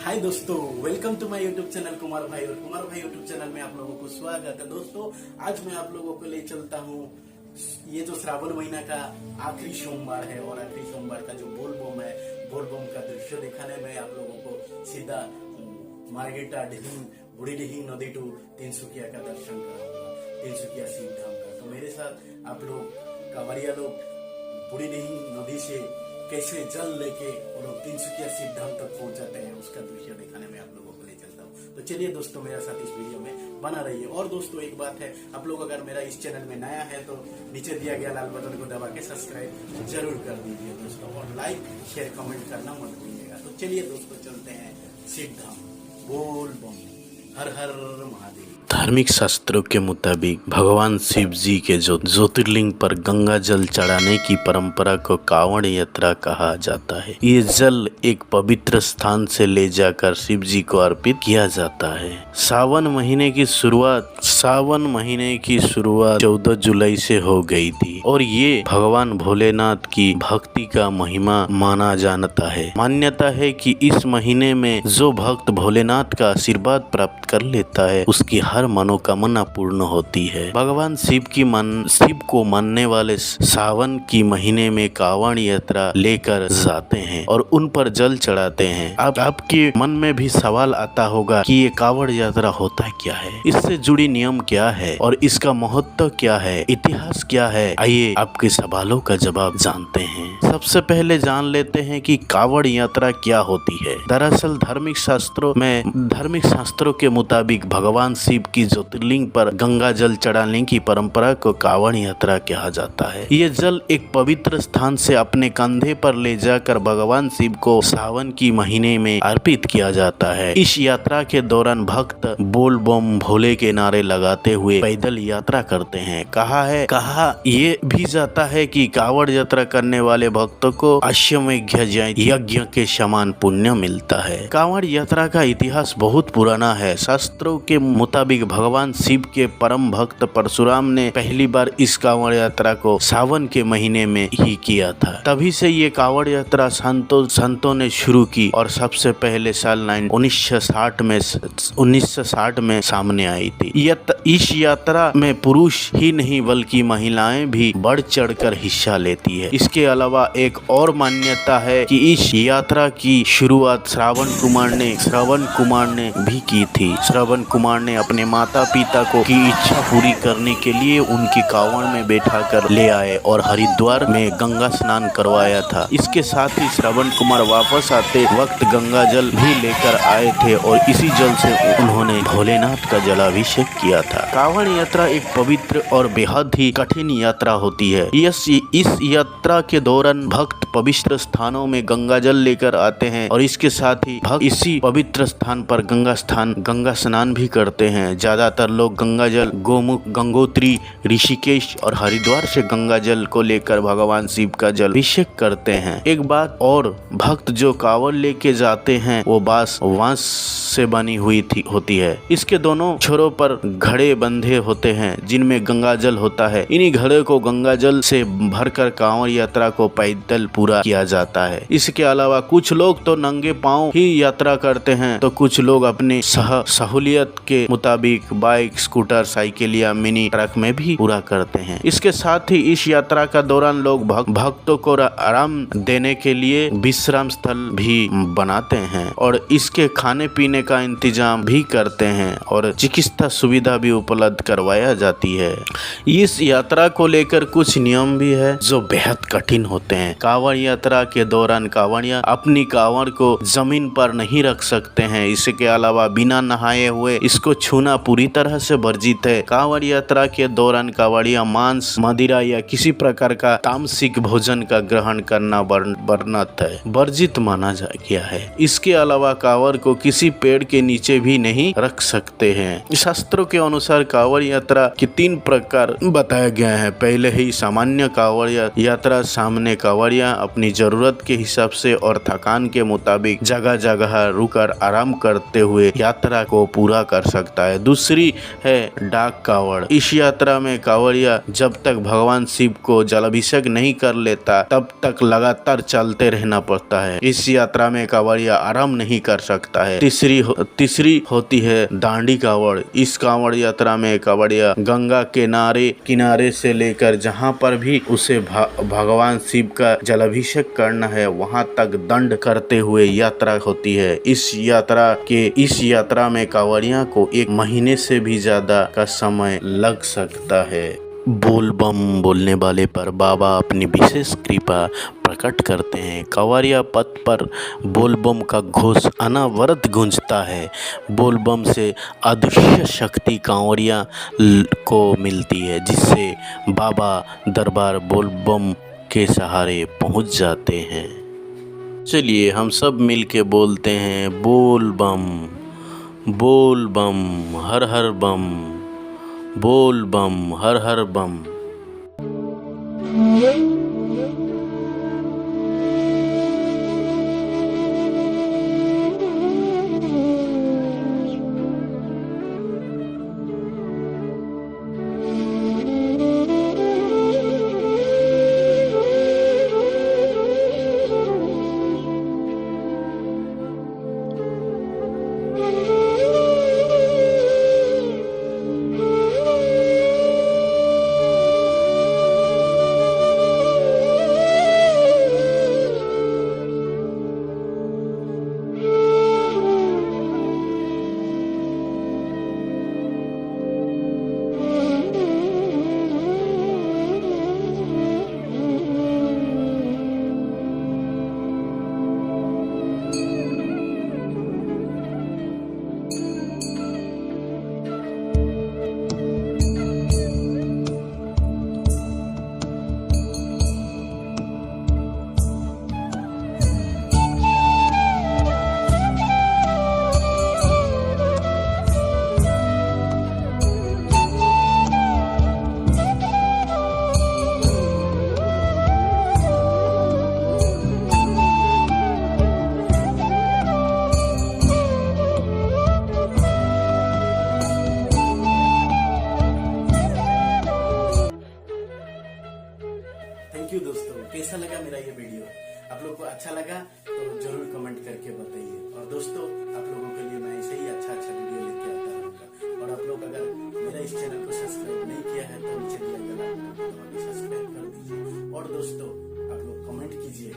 हाय दोस्तों, welcome to my YouTube channel Kumar भाई। और कुमार भाई यूट्यूब चैनल में आप लोगों को स्वागत है। दोस्तों, आज मैं आप लोगों को ले चलता हूँ ये जो श्रावण महीना का आखिरी सोमवार है और आखिरी सोमवार का जो बोलबम है, बोलबम का दृश्य दिखाने में आप लोगों को सीधा मार्गेटा ढिहिंग बुढ़ी ढिहिंग नदी टू तिनसुकिया का दर्शन कराऊंगा, तिनसुकिया शिव धाम का। तो मेरे साथ आप लोग कांवड़िया लोग बुढ़ी ढिहिंग नदी से कैसे जल लेके और लोग तिनसुकिया शिव धाम तक पहुंच जाते हैं, उसका दृश्य दिखाने में आप लोगों को ले चलता हूँ। तो चलिए दोस्तों, मेरा साथ इस वीडियो में बना रहिए। और दोस्तों, एक बात है, आप लोग अगर मेरा इस चैनल में नया है तो नीचे दिया गया लाल बटन को दबा के सब्सक्राइब जरूर कर दीजिए दोस्तों, और लाइक शेयर कमेंट करना मत भूलिएगा। तो चलिए दोस्तों, चलते हैं शिव धाम। बोल बम, हर हर महादेव। धार्मिक शास्त्रों के मुताबिक भगवान शिव जी के जो ज्योतिर्लिंग पर गंगा जल चढ़ाने की परंपरा को कांवड़ यात्रा कहा जाता है। ये जल एक पवित्र स्थान से ले जाकर शिव जी को अर्पित किया जाता है। सावन महीने की शुरुआत 14 जुलाई से हो गई थी और ये भगवान भोलेनाथ की भक्ति का महिमा माना जाता है। मान्यता है कि इस महीने में जो भक्त भोलेनाथ का आशीर्वाद प्राप्त कर लेता है, उसकी हर मनोकामना पूर्ण होती है। भगवान शिव को मानने वाले सावन की महीने में कांवड़ यात्रा लेकर जाते हैं और उन पर जल चढ़ाते हैं। अब आपके मन में भी सवाल आता होगा कि ये कांवड़ यात्रा होता क्या है, इससे जुड़ी नियम क्या है और इसका महत्व क्या है, इतिहास क्या है। आइए आपके सवालों का जवाब जानते हैं। सबसे पहले जान लेते हैं कि कांवड़ यात्रा क्या होती है। दरअसल धार्मिक शास्त्रों के मुताबिक भगवान शिव की ज्योतिर्लिंग पर गंगा जल चढ़ाने की परंपरा को कांवड़ यात्रा कहा जाता है। ये जल एक पवित्र स्थान से अपने कंधे पर ले जाकर भगवान शिव को सावन की महीने में अर्पित किया जाता है। इस यात्रा के दौरान भक्त बोल बम भोले के नारे लगाते हुए पैदल यात्रा करते हैं। कहा ये भी जाता है कि कांवड़ यात्रा करने वाले भक्तों को अश्वमेध यज्ञ के समान पुण्य मिलता है। कांवड़ यात्रा का इतिहास बहुत पुराना है। शास्त्रों के मुताबिक भगवान शिव के परम भक्त परशुराम ने पहली बार इस कांवड़ यात्रा को सावन के महीने में ही किया था। तभी से ये कांवड़ यात्रा संतों ने शुरू की और सबसे पहले साल 1960 में सामने आई थी। इस यात्रा में पुरुष ही नहीं बल्कि महिलाएं भी बढ़ चढ़कर हिस्सा लेती है। इसके अलावा एक और मान्यता है कि इस यात्रा की शुरुआत श्रावण कुमार ने भी की थी। श्रावण कुमार ने अपने माता पिता की इच्छा पूरी करने के लिए उनकी कांवड़ में बैठा कर ले आए और हरिद्वार में गंगा स्नान करवाया था। इसके साथ ही श्रावण कुमार वापस आते वक्त गंगा जल भी लेकर आए थे और इसी जल से उन्होंने भोलेनाथ का जलाभिषेक किया था। कांवड़ यात्रा एक पवित्र और बेहद ही कठिन यात्रा होती है। इस यात्रा के दौरान भक्त पवित्र स्थानों में गंगा जल लेकर आते हैं और इसके साथ ही भक्त इसी पवित्र स्थान पर गंगा स्नान भी करते हैं। ज्यादातर लोग गंगा जल गोमुख, गंगोत्री, ऋषिकेश और हरिद्वार से गंगा जल को लेकर भगवान शिव का जल अभिषेक करते हैं। एक बात और, भक्त जो कांवड़ लेके जाते हैं वो बांस से बनी हुई होती है। इसके दोनों छोरों पर घड़े बंधे होते हैं जिनमें गंगा जल होता है। इन्हीं घड़े को गंगा जल से भरकर कांवड़ यात्रा को पैदल पूरा किया जाता है। इसके अलावा कुछ लोग तो नंगे पांव ही यात्रा करते हैं तो कुछ लोग अपने सहूलियत के मुताबिक बाइक, स्कूटर, साइकिल या मिनी ट्रक में भी पूरा करते हैं। इसके साथ ही इस यात्रा का दौरान लोग भक्तों को आराम देने के लिए विश्राम स्थल भी बनाते हैं और इसके खाने पीने का इंतजाम भी करते हैं और चिकित्सा सुविधा भी उपलब्ध करवाया जाती है। इस यात्रा को लेकर कुछ नियम भी है जो बेहद कठिन होते हैं। कांवड़ यात्रा के दौरान कांवड़िया अपनी कांवड़ को जमीन पर नहीं रख सकते हैं। इसके अलावा बिना नहाए हुए इसको छूना पूरी तरह से वर्जित है। कांवड़ यात्रा के दौरान कांवड़िया मांस, मदिरा या किसी प्रकार का तामसिक भोजन का ग्रहण करना वर्जित माना गया है। इसके अलावा कांवड़ को किसी पेड़ के नीचे भी नहीं रख सकते हैं। शास्त्रों के अनुसार कांवड़ यात्रा के 3 प्रकार बताया गया है। पहले ही सामान्य कांवड़ यात्रा, सामने कांवड़िया अपनी जरूरत के हिसाब से और थकान के मुताबिक जगह जगह रुकर आराम करते हुए यात्रा को पूरा कर सकता है। दूसरी है डाक कावड़। इस यात्रा में कावड़िया जब तक भगवान शिव को जलाभिषेक नहीं कर लेता तब तक लगातार चलते रहना पड़ता है। इस यात्रा में कावड़िया आराम नहीं कर सकता है। तीसरी होती है दांडी कावड़। इस कावड़ यात्रा में कावड़िया गंगा किनारे से लेकर जहाँ पर भी उसे भगवान शिव का जलाभिषेक करना है वहाँ तक दंड करते हुए यात्रा होती है। इस यात्रा में कांवड़िया को 1 महीने से भी ज्यादा का समय लग सकता है। बोल बम बोलने वाले पर बाबा अपनी विशेष कृपा प्रकट करते हैं। कांवड़िया पथ पर बोल बम का घोष अनवरत गूंजता है। बोल बम से अदृश्य शक्ति कांवड़िया को मिलती है, जिससे बाबा दरबार बोल बम के सहारे पहुंच जाते हैं। चलिए हम सब मिल के बोलते हैं बोल बम हर हर बम, बोल बम हर हर बम। थैंक यू दोस्तों, कैसा लगा मेरा ये वीडियो? आप लोग को अच्छा लगा तो जरूर कमेंट करके बताइए। और दोस्तों आप लोगों के लिए मैं ऐसे ही अच्छा वीडियो लेके आता रहूंगा। और आप लोग अगर मेरा इस चैनल को सब्सक्राइब नहीं किया है तो नीचे दिया गया लाल बटन को दबा के सब्सक्राइब कर दीजिए। और दोस्तों आप लोग कमेंट कीजिए